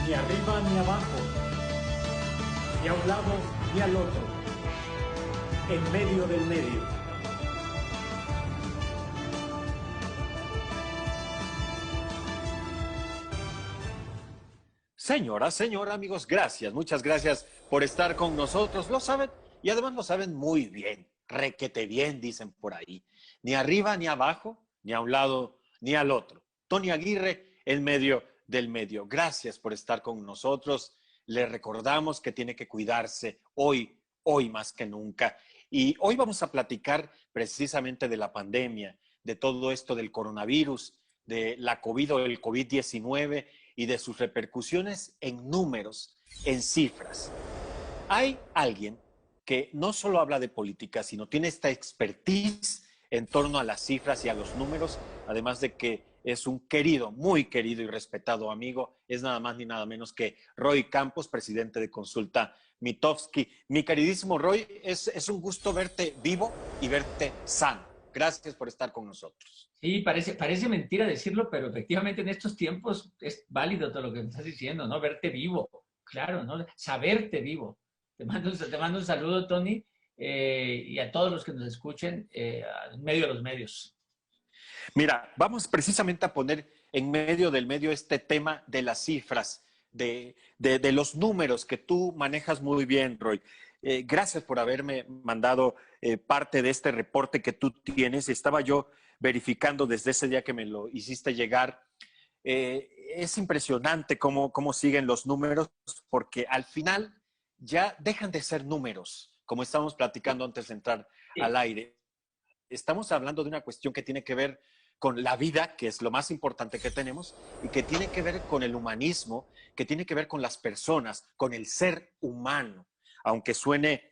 ni arriba ni abajo, ni a un lado ni al otro, en medio del medio. Señora, amigos, gracias, muchas gracias por estar con nosotros. Lo saben y además lo saben muy bien, requete bien, dicen por ahí. Ni arriba ni abajo, ni a un lado ni al otro. Tony Aguirre, en medio del medio. Gracias por estar con nosotros. Le recordamos que tiene que cuidarse hoy más que nunca. Y hoy vamos a platicar precisamente de la pandemia, de todo esto del coronavirus, de la COVID o el COVID-19 y de sus repercusiones en números, en cifras. Hay alguien que no solo habla de política, sino tiene esta expertise en torno a las cifras y a los números, además de que es un querido, muy querido y respetado amigo, es nada más ni nada menos que Roy Campos, presidente de Consulta Mitofsky. Mi queridísimo Roy, es un gusto verte vivo y verte sano. Gracias por estar con nosotros. Sí, parece mentira decirlo, pero efectivamente en estos tiempos es válido todo lo que me estás diciendo, ¿no? Verte vivo, claro, ¿no? Saberte vivo. Te mando un saludo, Tony, y a todos los que nos escuchen en medio de los medios. Mira, vamos precisamente a poner en medio del medio este tema de las cifras, de los números que tú manejas muy bien, Roy. Gracias por haberme mandado parte de este reporte que tú tienes. Estaba yo verificando desde ese día que me lo hiciste llegar. Es impresionante cómo siguen los números, porque al final ya dejan de ser números, como estábamos platicando antes de entrar Sí. al aire. Estamos hablando de una cuestión que tiene que ver con la vida, que es lo más importante que tenemos, y que tiene que ver con el humanismo, que tiene que ver con las personas, con el ser humano. Aunque suene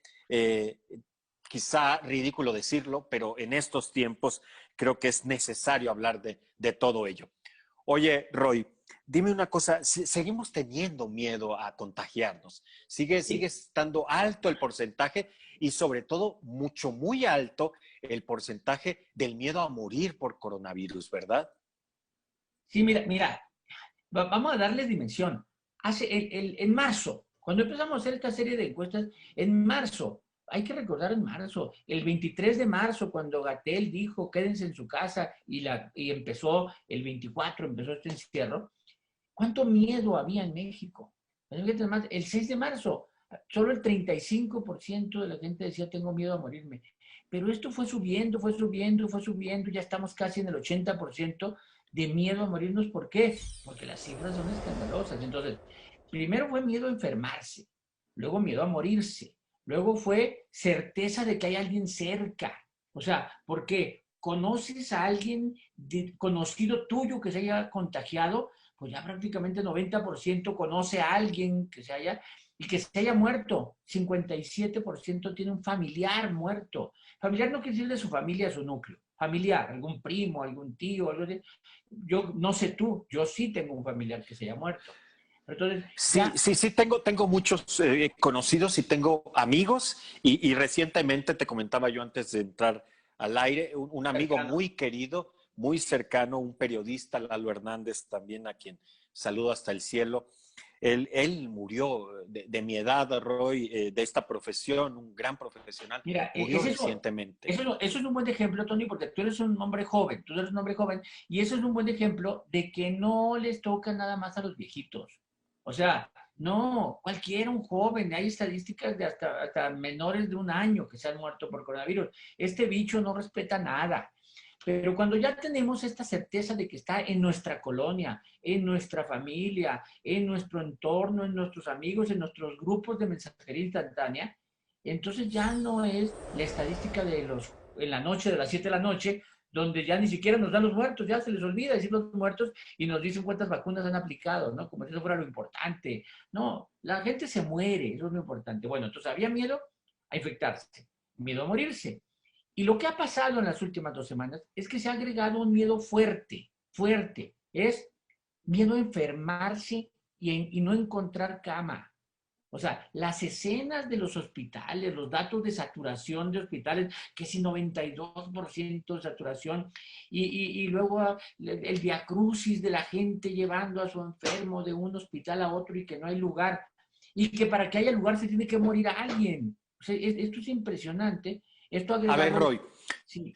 quizá ridículo decirlo, pero en estos tiempos creo que es necesario hablar de todo ello. Oye, Roy, dime una cosa, ¿seguimos teniendo miedo a contagiarnos? ¿Sigue estando alto el porcentaje y sobre todo muy alto el porcentaje del miedo a morir por coronavirus, ¿verdad? Sí, mira, vamos a darles dimensión. En marzo, cuando empezamos a hacer esta serie de encuestas, en marzo, hay que recordar en marzo, el 23 de marzo, cuando Gatell dijo quédense en su casa y empezó el 24, empezó este encierro, ¿cuánto miedo había en México? El 6 de marzo, solo el 35% de la gente decía tengo miedo a morirme. Pero esto fue subiendo, fue subiendo, fue subiendo, ya estamos casi en el 80% de miedo a morirnos. ¿Por qué? Porque las cifras son escandalosas. Entonces, primero fue miedo a enfermarse, luego miedo a morirse, luego fue certeza de que hay alguien cerca. O sea, ¿por qué? ¿Conoces a alguien conocido tuyo que se haya contagiado? Pues ya prácticamente 90% conoce a alguien que se haya y que se haya muerto. 57% tiene un familiar muerto. Familiar no quiere decir de su familia, su núcleo. Familiar, algún primo, algún tío, algo así. Yo no sé tú, yo sí tengo un familiar que se haya muerto. Entonces, Sí, ya, sí, sí, tengo muchos conocidos y tengo amigos y recientemente te comentaba yo antes de entrar al aire, un amigo cercano. muy querido, muy cercano, un periodista, Lalo Hernández, también a quien saludo hasta el cielo. Él murió de mi edad, Roy, de esta profesión, un gran profesional, Mira, murió recientemente. eso es un buen ejemplo, Tony, porque tú eres un hombre joven, tú eres un hombre joven, y eso es un buen ejemplo de que no les toca nada más a los viejitos. O sea, no, cualquiera, un joven, hay estadísticas de hasta menores de un año que se han muerto por coronavirus. Este bicho no respeta nada. Pero cuando ya tenemos esta certeza de que está en nuestra colonia, en nuestra familia, en nuestro entorno, en nuestros amigos, en nuestros grupos de mensajería instantánea, entonces ya no es la estadística en la noche, de las 7 de la noche, donde ya ni siquiera nos dan los muertos, ya se les olvida decir los muertos y nos dicen cuántas vacunas han aplicado, ¿no? Como si eso fuera lo importante. No, la gente se muere, eso es lo importante. Bueno, entonces había miedo a infectarse, miedo a morirse. Y lo que ha pasado en las últimas 2 semanas es que se ha agregado un miedo fuerte, fuerte. Es miedo a enfermarse y no encontrar cama. O sea, las escenas de los hospitales, los datos de saturación de hospitales, que si 92% de saturación, y luego el viacrucis de la gente llevando a su enfermo de un hospital a otro y que no hay lugar, y que para que haya lugar se tiene que morir a alguien. O sea, esto es impresionante. Esto A ver, agregado... Roy, Sí,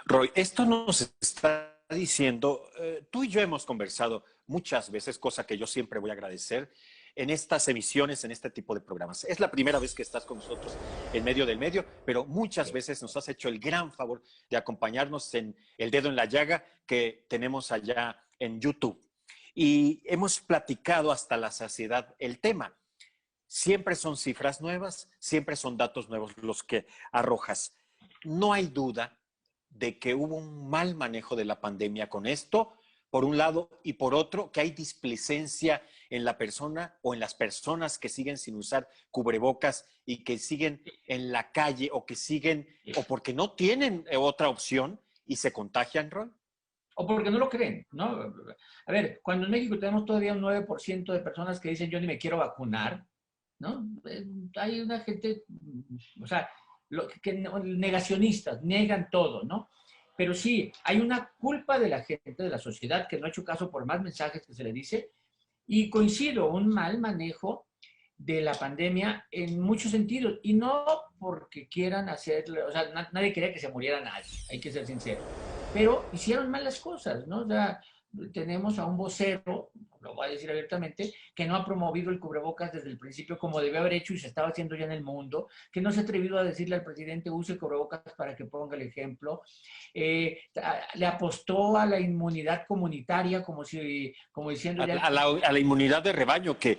Roy, esto nos está diciendo, tú y yo hemos conversado muchas veces, cosa que yo siempre voy a agradecer, en estas emisiones, en este tipo de programas. Es la primera vez que estás con nosotros en medio del medio, pero muchas veces nos has hecho el gran favor de acompañarnos en El Dedo en la Llaga que tenemos allá en YouTube. Y hemos platicado hasta la saciedad el tema. Siempre son cifras nuevas, siempre son datos nuevos los que arrojas. No hay duda de que hubo un mal manejo de la pandemia con esto, por un lado, y por otro, que hay displicencia en la persona o en las personas que siguen sin usar cubrebocas y que siguen en la calle o que siguen, o porque no tienen otra opción y se contagian, Roy. o porque no lo creen, ¿no? A ver, cuando en México tenemos todavía un 9% de personas que dicen yo ni me quiero vacunar, ¿no? Hay una gente, o sea, negacionistas, niegan todo, ¿no? Pero sí, hay una culpa de la gente, de la sociedad, que no ha hecho caso por más mensajes que se le dice, y coincido, un mal manejo de la pandemia en muchos sentidos, y no porque quieran hacer, o sea, nadie quería que se muriera nadie, hay que ser sincero, pero hicieron mal las cosas, ¿no? O sea, tenemos a un vocero, lo voy a decir abiertamente, que no ha promovido el cubrebocas desde el principio como debió haber hecho y se estaba haciendo ya en el mundo, que no se ha atrevido a decirle al presidente use el cubrebocas para que ponga el ejemplo, le apostó a la inmunidad comunitaria como diciendo ya... A la inmunidad de rebaño que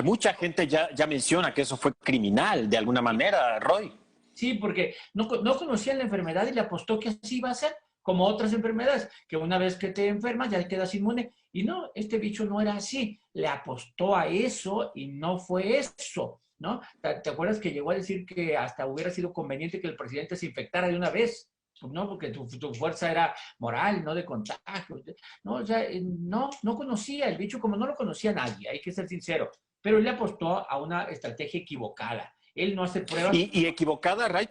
mucha gente ya menciona que eso fue criminal de alguna manera, Roy. Sí, porque no conocían la enfermedad y le apostó que así iba a ser, como otras enfermedades, que una vez que te enfermas ya quedas inmune. Y no, este bicho no era así. Le apostó a eso y no fue eso, ¿no? ¿Te acuerdas que llegó a decir que hasta hubiera sido conveniente que el presidente se infectara de una vez? Pues no, porque tu fuerza era moral, no de contagio. No, o sea, no conocía el bicho como no lo conocía nadie, hay que ser sincero. Pero él le apostó a una estrategia equivocada. Él no hace pruebas. Y equivocada, Roy,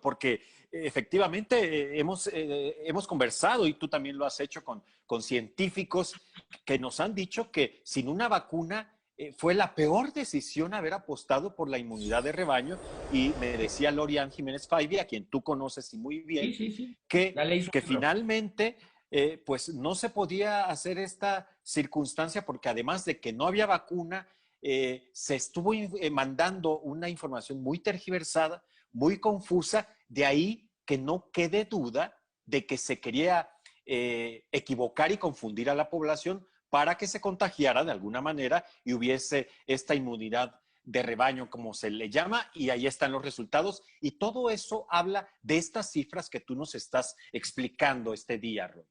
porque efectivamente hemos conversado y tú también lo has hecho con científicos que nos han dicho que sin una vacuna fue la peor decisión haber apostado por la inmunidad de rebaño. Y me decía Lorian Jiménez Faibi, a quien tú conoces y muy bien, Sí. que finalmente pues no se podía hacer esta circunstancia porque además de que no había vacuna, se estuvo mandando una información muy tergiversada, muy confusa, de ahí que no quede duda de que se quería equivocar y confundir a la población para que se contagiara de alguna manera y hubiese esta inmunidad de rebaño, como se le llama, y ahí están los resultados. Y todo eso habla de estas cifras que tú nos estás explicando este día, Roy.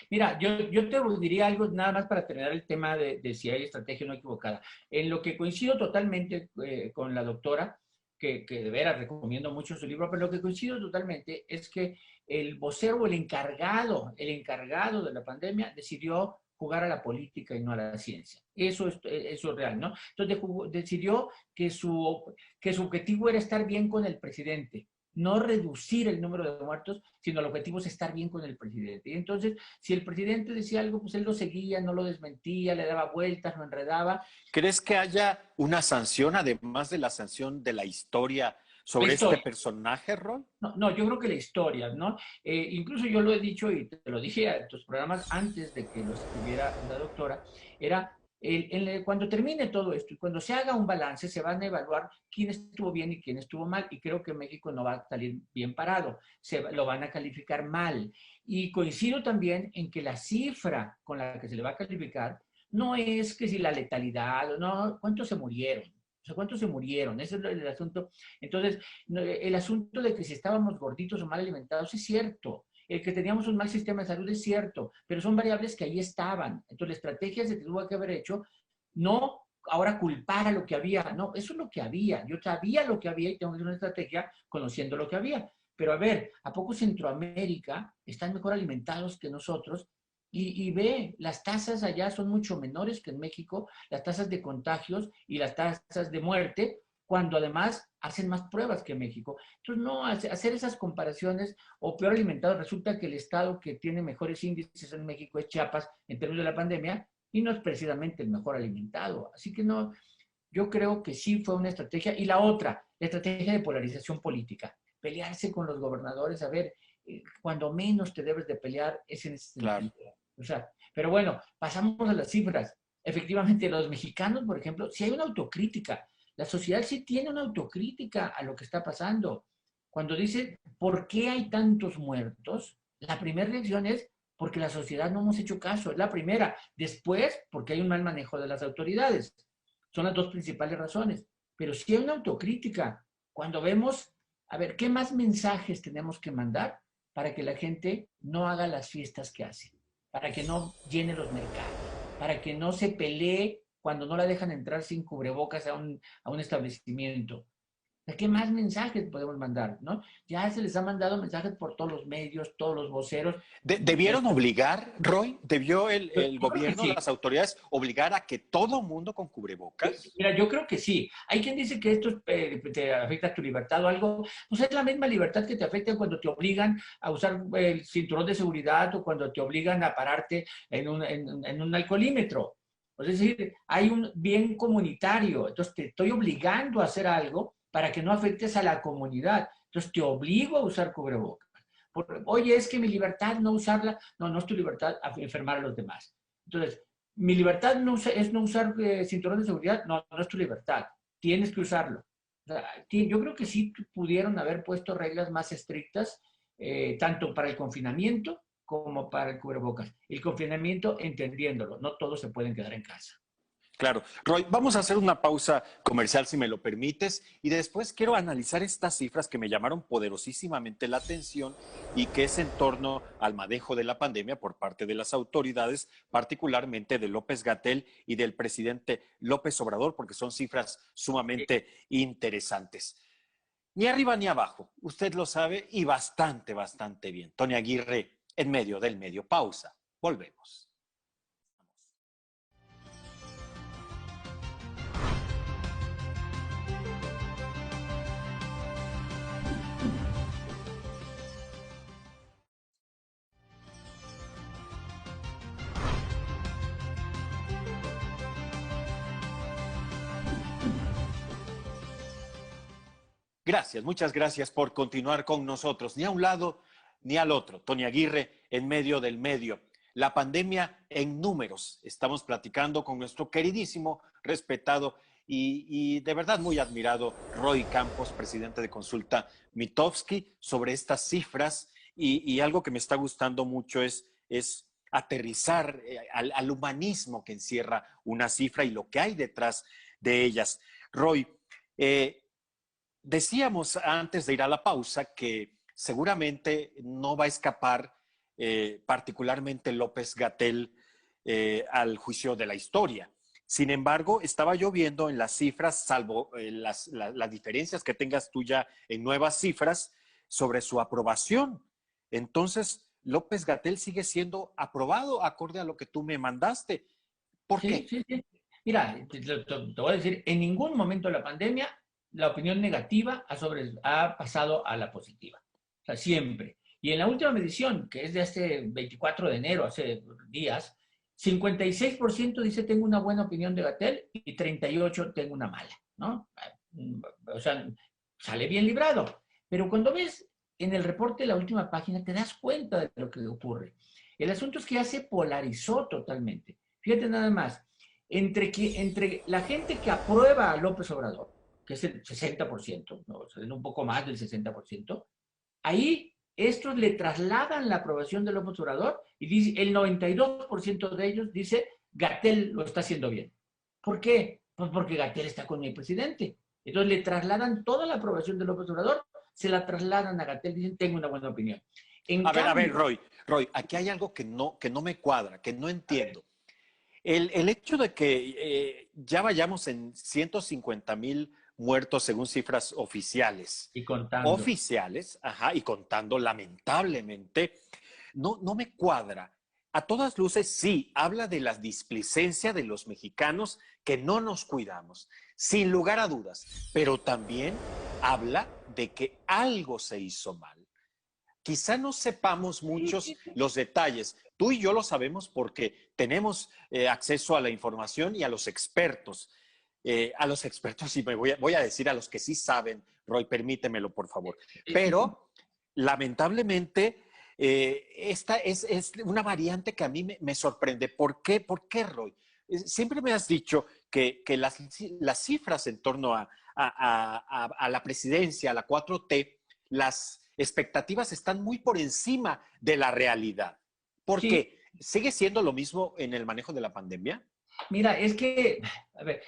Mira, yo te diría algo nada más para terminar el tema de si hay estrategia o no equivocada. En lo que coincido totalmente con la doctora, que de veras recomiendo mucho su libro, pero lo que coincido totalmente es que el vocero, el encargado de la pandemia decidió jugar a la política y no a la ciencia. Eso es real, ¿no? Entonces decidió que su objetivo era estar bien con el presidente, no reducir el número de muertos, sino el objetivo es estar bien con el presidente. Y entonces, si el presidente decía algo, pues él lo seguía, no lo desmentía, le daba vueltas, lo enredaba. ¿Crees que haya una sanción, además de la sanción de la historia, sobre este personaje, Roy? No, yo creo que la historia, ¿no? Incluso yo lo he dicho y te lo dije en tus programas antes de que lo escribiera la doctora, era cuando termine todo esto y cuando se haga un balance, se van a evaluar quién estuvo bien y quién estuvo mal. Y creo que México no va a salir bien parado, lo van a calificar mal. Y coincido también en que la cifra con la que se le va a calificar no es que si la letalidad, no, ¿cuántos se murieron? O sea, ¿cuántos se murieron? Ese es el asunto. Entonces, el asunto de que si estábamos gorditos o mal alimentados es cierto. El que teníamos un mal sistema de salud es cierto, pero son variables que ahí estaban. Entonces, la estrategia se tuvo que haber hecho, no ahora culpar a lo que había, no, eso es lo que había. Yo sabía lo que había y tengo que hacer una estrategia conociendo lo que había. Pero a ver, ¿a poco Centroamérica están mejor alimentados que nosotros? y ve, las tasas allá son mucho menores que en México, las tasas de contagios y las tasas de muerte, cuando además hacen más pruebas que México. Entonces, no, hacer esas comparaciones, o peor alimentado, resulta que el estado que tiene mejores índices en México es Chiapas en términos de la pandemia, y no es precisamente el mejor alimentado. Así que no, yo creo que sí fue una estrategia. Y la otra, la estrategia de polarización política, pelearse con los gobernadores, a ver, cuando menos te debes de pelear es en ese Claro. sentido. O sea, pero bueno, pasamos a las cifras. Efectivamente, los mexicanos, por ejemplo, sí hay una autocrítica. La sociedad sí tiene una autocrítica a lo que está pasando. Cuando dice, ¿por qué hay tantos muertos? La primera reacción es porque la sociedad no hemos hecho caso, es la primera. Después, porque hay un mal manejo de las autoridades. Son las dos principales razones. Pero sí hay una autocrítica. Cuando vemos, a ver, ¿qué más mensajes tenemos que mandar para que la gente no haga las fiestas que hace? Para que no llene los mercados, para que no se pelee cuando no la dejan entrar sin cubrebocas a un establecimiento. ¿Qué más mensajes podemos mandar? ¿No? Ya se les ha mandado mensajes por todos los medios, todos los voceros. ¿Debieron obligar, Roy? ¿Debió el Yo creo que gobierno, sí. las autoridades, obligar a que todo mundo con cubrebocas? Mira, yo creo que sí. Hay quien dice que esto te afecta a tu libertad o algo. Pues es la misma libertad que te afecta cuando te obligan a usar el cinturón de seguridad o cuando te obligan a pararte en un alcoholímetro. Es decir, hay un bien comunitario. Entonces te estoy obligando a hacer algo para que no afectes a la comunidad. Entonces te obligo a usar cubrebocas. Oye, es que mi libertad no usarla. No, no es tu libertad a enfermar a los demás. Entonces, mi libertad no es no usar cinturón de seguridad, no, no es tu libertad, tienes que usarlo. O sea, yo creo que sí pudieron haber puesto reglas más estrictas, tanto para el confinamiento como para el cubrebocas. El confinamiento entendiéndolo, no todos se pueden quedar en casa. Claro. Roy, vamos a hacer una pausa comercial, si me lo permites, y después quiero analizar estas cifras que me llamaron poderosísimamente la atención y que es en torno al manejo de la pandemia por parte de las autoridades, particularmente de López-Gatell y del presidente López Obrador, porque son cifras sumamente interesantes. Ni arriba ni abajo, usted lo sabe y bastante, bastante bien. Tony Aguirre, en medio del medio. Pausa. Volvemos. Gracias, muchas gracias por continuar con nosotros. Ni a un lado ni al otro. Tony Aguirre, en medio del medio. La pandemia en números. Estamos platicando con nuestro queridísimo, respetado y de verdad muy admirado Roy Campos, presidente de Consulta Mitofsky, sobre estas cifras. Y algo que me está gustando mucho es aterrizar al humanismo que encierra una cifra y lo que hay detrás de ellas. Roy, decíamos antes de ir a la pausa que seguramente no va a escapar particularmente López-Gatell al juicio de la historia. Sin embargo, estaba yo viendo en las cifras, salvo las diferencias que tengas tú ya en nuevas cifras, sobre su aprobación. Entonces, López-Gatell sigue siendo aprobado acorde a lo que tú me mandaste. ¿Por Sí, qué? sí, sí. Mira, te voy a decir, en ningún momento de la pandemia la opinión negativa ha pasado a la positiva. O sea, siempre. Y en la última medición, que es de este 24 de enero, hace días, 56% dice tengo una buena opinión de Gatell y 38% tengo una mala, ¿no? O sea, sale bien librado. Pero cuando ves en el reporte de la última página, te das cuenta de lo que ocurre. El asunto es que ya se polarizó totalmente. Fíjate nada más, entre la gente que aprueba a López Obrador, que es el 60%, ¿no? O sea, un poco más del 60%, ahí estos le trasladan la aprobación de López Obrador y dice, el 92% de ellos dice, Gatell lo está haciendo bien. ¿Por qué? Pues porque Gatell está con el presidente. Entonces le trasladan toda la aprobación de López Obrador, se la trasladan a Gatell, dicen, tengo una buena opinión. A ver, Roy, aquí hay algo que no me cuadra, que no entiendo. El hecho de que ya vayamos en 150,000 muertos según cifras oficiales, y contando. ajá, y contando lamentablemente, no me cuadra. a todas luces sí habla de la displicencia de los mexicanos que no nos cuidamos, sin lugar a dudas, pero también habla de que algo se hizo mal. Quizá no sepamos muchos los detalles. Tú y yo lo sabemos porque tenemos acceso a la información y a los expertos, y voy a decir a los que sí saben, Roy, permítemelo, por favor. Pero, lamentablemente, esta es una variante que a mí me sorprende. ¿Por qué? ¿Por qué, Roy? Siempre me has dicho que las cifras en torno a la presidencia, a la 4T, las expectativas están muy por encima de la realidad. ¿Por Sí, qué? ¿Sigue siendo lo mismo en el manejo de la pandemia? mira, es que, a ver,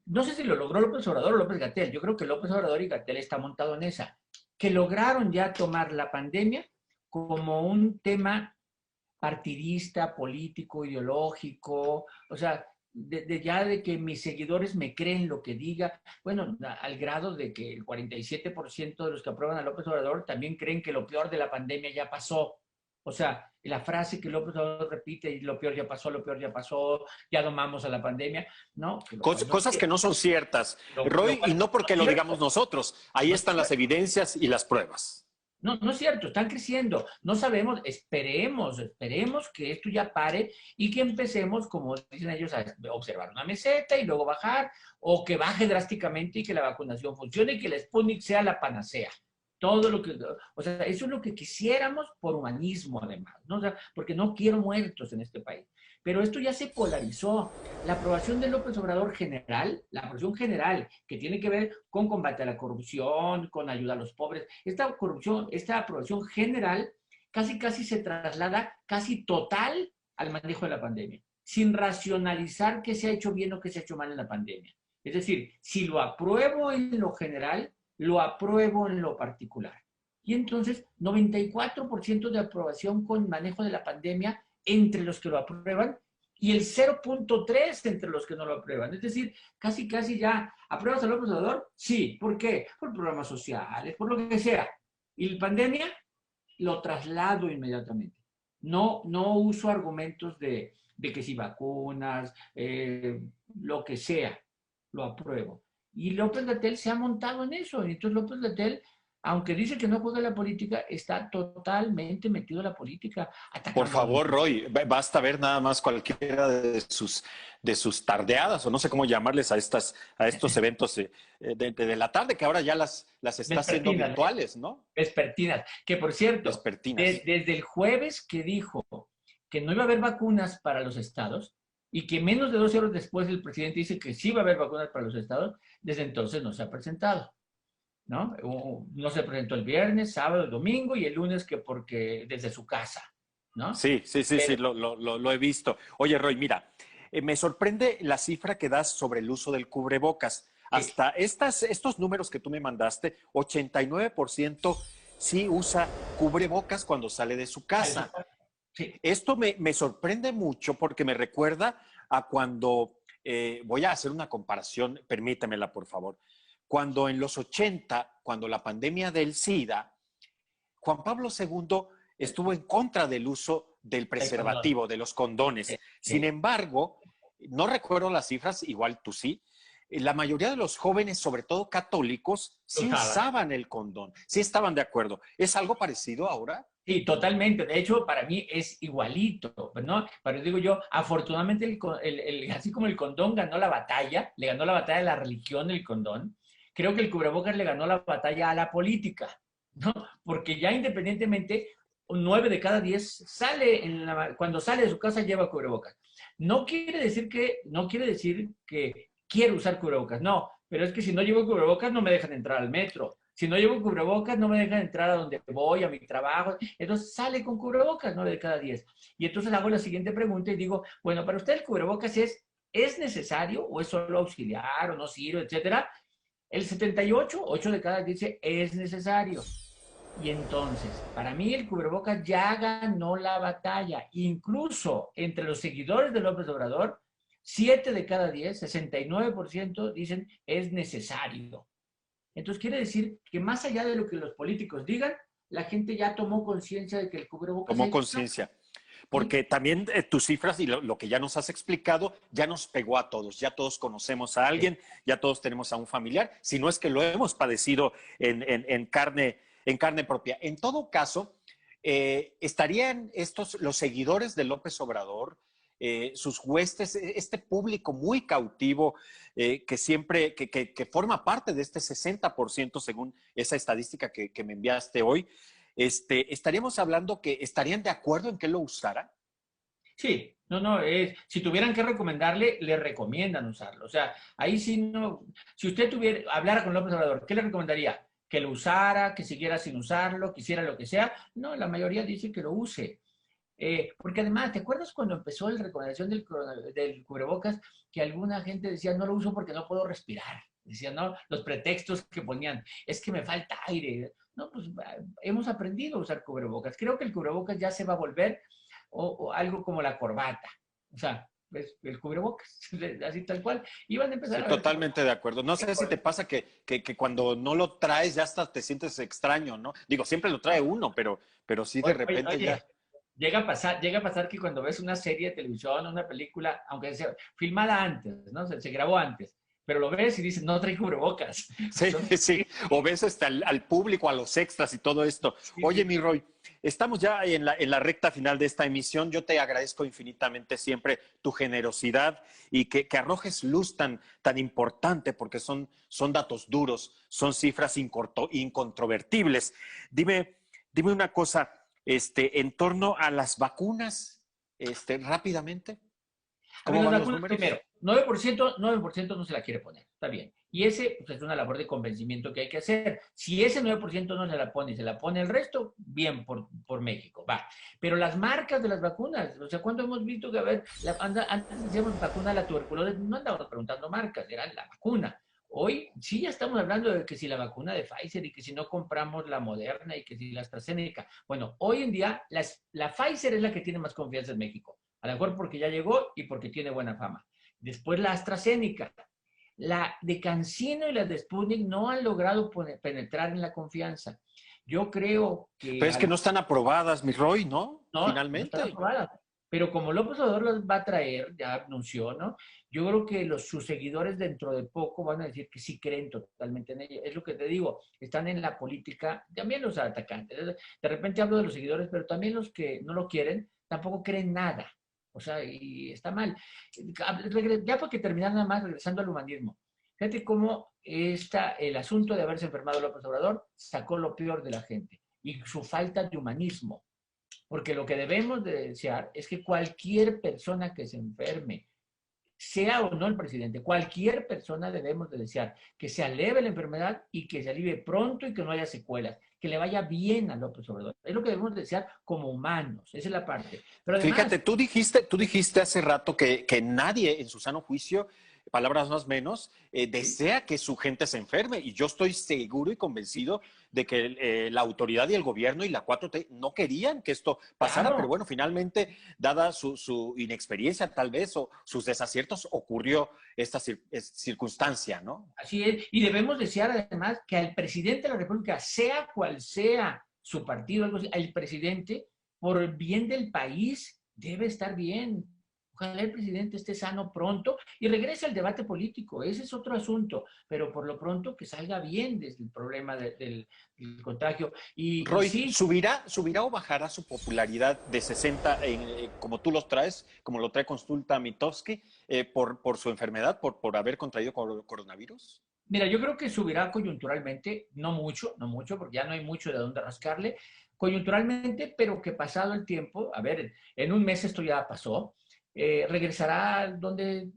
no sé si lo logró López Obrador o López-Gatell. Yo creo que López Obrador y Gatell está montado en esa, que lograron ya tomar la pandemia como un tema partidista, político, ideológico, o sea, ya de que mis seguidores me creen lo que diga, bueno, al grado de que el 47% de los que aprueban a López Obrador también creen que lo peor de la pandemia ya pasó. O sea, la frase que López Obrador repite, y lo peor ya pasó, ya domamos a la pandemia, ¿no? Que lo cual no Cosas que no son ciertas, lo Roy, y cual no no porque es lo cierto, digamos nosotros. Ahí no es están las cierto. evidencias y las pruebas. No, no es cierto, están creciendo. No sabemos, esperemos que esto ya pare y que empecemos, como dicen ellos, a observar una meseta y luego bajar, o que baje drásticamente y que la vacunación funcione y que el Sputnik sea la panacea. Todo lo que, o sea, eso es lo que quisiéramos por humanismo, además, ¿no? O sea, porque no quiero muertos en este país. Pero esto ya se polarizó. La aprobación de López Obrador general, la aprobación general, que tiene que ver con combate a la corrupción, con ayuda a los pobres, esta corrupción, esta aprobación general casi se traslada casi total al manejo de la pandemia, sin racionalizar qué se ha hecho bien o qué se ha hecho mal en la pandemia. Es decir, si lo apruebo en lo general, lo apruebo en lo particular. Y entonces, 94% de aprobación con manejo de la pandemia entre los que lo aprueban y el 0.3 entre los que no lo aprueban. Es decir, casi ya, ¿apruebas al López Obrador? Sí. ¿Por qué? Por programas sociales, por lo que sea. Y la pandemia lo traslado inmediatamente. No uso argumentos de que si vacunas, lo que sea, lo apruebo. Y López Gatell se ha montado en eso. Y entonces López Gatell, aunque dice que no juega la política, está totalmente metido en la política, Por atacando a los... favor, Roy, basta ver nada más cualquiera de sus tardeadas, o no sé cómo llamarles a estos eventos de la tarde, que ahora ya las está haciendo Vespertinas, virtuales, ¿no? vespertinas. Que por cierto, Vespertinas. desde el jueves que dijo que no iba a haber vacunas para los estados y que menos de 12 horas después el presidente dice que sí va a haber vacunas para los estados, desde entonces no se ha presentado. ¿No? No se presentó el viernes, sábado, el domingo y el lunes que porque desde su casa, ¿no? Sí, Pero, lo he visto. Oye, Roy, mira, me sorprende la cifra que das sobre el uso del cubrebocas. sí, Hasta estos números que tú me mandaste, 89% sí usa cubrebocas cuando sale de su casa. sí, Esto me sorprende mucho porque me recuerda a cuando, voy a hacer una comparación, permítemela por favor, cuando en los 80, cuando la pandemia del SIDA, Juan Pablo II estuvo en contra del uso del el condón. preservativo, de los condones. Sin Sí, embargo, no recuerdo las cifras, igual tú sí, la mayoría de los jóvenes, sobre todo católicos, lo sí usaban. usaban el condón, sí estaban de acuerdo. ¿Es algo parecido ahora? Sí, totalmente. De hecho, para mí es igualito, ¿no? Pero digo yo, afortunadamente, así como el condón ganó la batalla, le ganó la batalla a la religión el condón, creo que el cubrebocas le ganó la batalla a la política, ¿no? Porque ya independientemente, 9 de cada 10 cuando sale de su casa lleva cubrebocas. No quiere decir que quiero usar cubrebocas, no, pero es que si no llevo cubrebocas no me dejan entrar al metro. Si no llevo cubrebocas, no me dejan entrar a donde voy, a mi trabajo. Entonces sale con cubrebocas 9 de cada 10. Y entonces hago la siguiente pregunta y digo, bueno, para usted el cubrebocas ¿es necesario o es solo auxiliar o no sirve, etcétera? El 78, 8 de cada 10 dice, es necesario. Y entonces, para mí el cubrebocas ya ganó la batalla. Incluso entre los seguidores de López Obrador, 7 de cada 10, 69% dicen es necesario. Entonces quiere decir que más allá de lo que los políticos digan, la gente ya tomó conciencia de que el cubrebocas Tomó hay que usar. conciencia. porque también tus cifras y lo que ya nos has explicado ya nos pegó a todos, ya todos conocemos a alguien, ya todos tenemos a un familiar, si no es que lo hemos padecido en carne propia. En todo caso, ¿estarían los seguidores de López Obrador, sus huestes, este público muy cautivo que siempre, que forma parte de este 60% según esa estadística que me enviaste hoy, estaríamos hablando que estarían de acuerdo en que lo usara? Sí, si tuvieran que recomendarle, le recomiendan usarlo. O sea, ahí sí no, si usted hablara con López Obrador, ¿qué le recomendaría? Que lo usara, que siguiera sin usarlo, que hiciera lo que sea. No, la mayoría dice que lo use. Porque además, ¿te acuerdas cuando empezó la recomendación del cubrebocas que alguna gente decía, no lo uso porque no puedo respirar? Decían, no, los pretextos que ponían, es que me falta aire. No, pues hemos aprendido a usar cubrebocas. Creo que el cubrebocas ya se va a volver o algo como la corbata. O sea, pues, el cubrebocas, así tal cual. Y van a empezar Sí, a ver. totalmente de acuerdo. No sé si te pasa que cuando no lo traes ya hasta te sientes extraño, ¿no? Digo, siempre lo trae uno, pero sí de repente Oye, ya. llega a pasar que cuando ves una serie de televisión o una película, aunque sea filmada antes, ¿no? Se grabó antes, pero lo ves y dices, no trae cubrebocas. Sí, sí. O ves hasta al público, a los extras y todo esto. Sí, Oye, sí. mi Roy, estamos ya en la recta final de esta emisión. Yo te agradezco infinitamente siempre tu generosidad y que arrojes luz tan importante, porque son datos duros, son cifras incontrovertibles. Dime una cosa, en torno a las vacunas, rápidamente, A ver, ¿cómo las van los vacunas números? primero, 9% no se la quiere poner, está bien. Y ese pues, es una labor de convencimiento que hay que hacer. Si ese 9% no se la pone y se la pone el resto, bien por México, va. Pero las marcas de las vacunas, o sea, ¿cuándo hemos visto que, a ver, antes decíamos vacuna a la tuberculosis, no andábamos preguntando marcas, era la vacuna. Hoy sí ya estamos hablando de que si la vacuna de Pfizer y que si no compramos la Moderna y que si la AstraZeneca. Bueno, hoy en día la Pfizer es la que tiene más confianza en México. A lo mejor porque ya llegó y porque tiene buena fama. Después la AstraZeneca. La de CanSino y la de Sputnik no han logrado penetrar en la confianza. Yo creo que Pero es que no están aprobadas, mi Roy, ¿no? no están Finalmente. aprobadas. Pero como López Obrador las va a traer, ya anunció, ¿no? Yo creo que sus seguidores dentro de poco van a decir que sí creen totalmente en ello. Es lo que te digo, están en la política, también los atacantes. De repente hablo de los seguidores, pero también los que no lo quieren, tampoco creen nada. O sea, y está mal. Ya porque terminar nada más, regresando al humanismo. Fíjate cómo el asunto de haberse enfermado López Obrador sacó lo peor de la gente y su falta de humanismo. Porque lo que debemos de desear es que cualquier persona que se enferme, sea o no el presidente, cualquier persona debemos de desear que se aleve la enfermedad y que se alivie pronto y que no haya secuelas, que le vaya bien a López Obrador. Es lo que debemos desear como humanos, esa es la parte. Pero además, Fíjate, tú dijiste hace rato que nadie en su sano juicio, palabras más menos, desea que su gente se enferme. Y yo estoy seguro y convencido de que la autoridad y el gobierno y la 4T no querían que esto pasara, claro, pero bueno, finalmente, dada su inexperiencia tal vez o sus desaciertos, ocurrió esta circunstancia, ¿no? así es. Y debemos desear además que al presidente de la República, sea cual sea su partido, algo así, el presidente, por el bien del país, debe estar bien. Ojalá el presidente esté sano pronto y regrese al debate político. Ese es otro asunto, pero por lo pronto que salga bien desde el problema del contagio. Y Roy, sí, ¿subirá o bajará su popularidad de 60, como tú los traes, como lo trae Consulta Mitofsky, por su enfermedad, por haber contraído coronavirus? mira, yo creo que subirá coyunturalmente, no mucho, porque ya no hay mucho de dónde rascarle, coyunturalmente, pero que pasado el tiempo, a ver, en un mes esto ya pasó, regresará a donde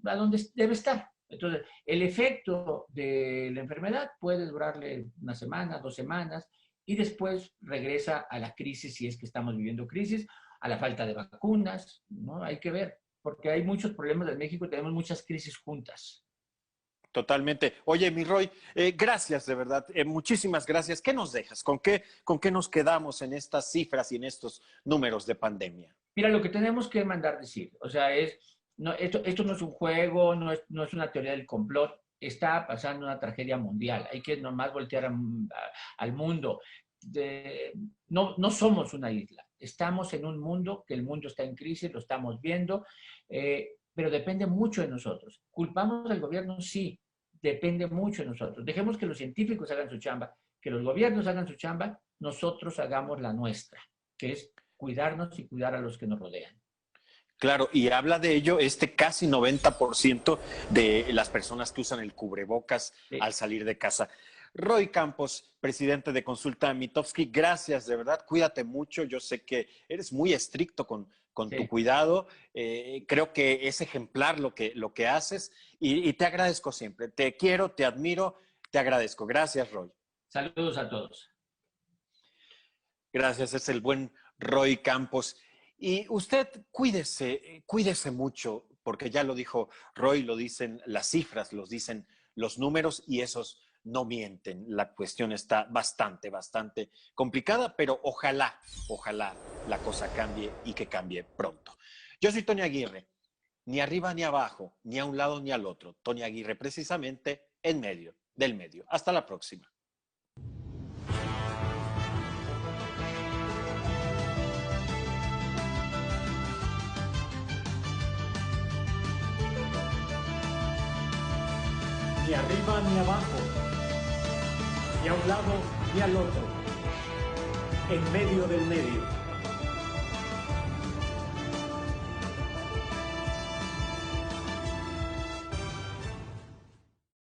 debe estar. Entonces, el efecto de la enfermedad puede durarle una semana, 2 semanas, y después regresa a la crisis, si es que estamos viviendo crisis, a la falta de vacunas, ¿no? Hay que ver, porque hay muchos problemas en México y tenemos muchas crisis juntas. Totalmente. Oye, mi Roy, gracias de verdad, muchísimas gracias. ¿Qué nos dejas? ¿Con qué nos quedamos en estas cifras y en estos números de pandemia? Mira, lo que tenemos que mandar decir, o sea, esto no es un juego, no es una teoría del complot, está pasando una tragedia mundial, hay que nomás voltear al mundo. No somos una isla, Estamos en un mundo, que el mundo está en crisis, lo estamos viendo, pero depende mucho de nosotros. ¿Culpamos al gobierno? Sí, depende mucho de nosotros. Dejemos que los científicos hagan su chamba, que los gobiernos hagan su chamba, nosotros hagamos la nuestra, que es cuidarnos y cuidar a los que nos rodean. Claro, y habla de ello casi 90% de las personas que usan el cubrebocas al salir de casa. Roy Campos, presidente de Consulta Mitofsky, gracias, de verdad, cuídate mucho. Yo sé que eres muy estricto con tu cuidado. Creo que es ejemplar lo que haces y te agradezco siempre. Te quiero, te admiro, te agradezco. Gracias, Roy. Saludos a todos. Gracias, es el buen Roy Campos. Y usted cuídese mucho, porque ya lo dijo Roy, lo dicen las cifras, los dicen los números y esos no mienten. La cuestión está bastante complicada, pero ojalá la cosa cambie y que cambie pronto. Yo soy Tony Aguirre, ni arriba ni abajo, ni a un lado ni al otro. Tony Aguirre, precisamente en medio del medio. Hasta la próxima. Ni arriba ni abajo, ni a un lado ni al otro, en medio del medio.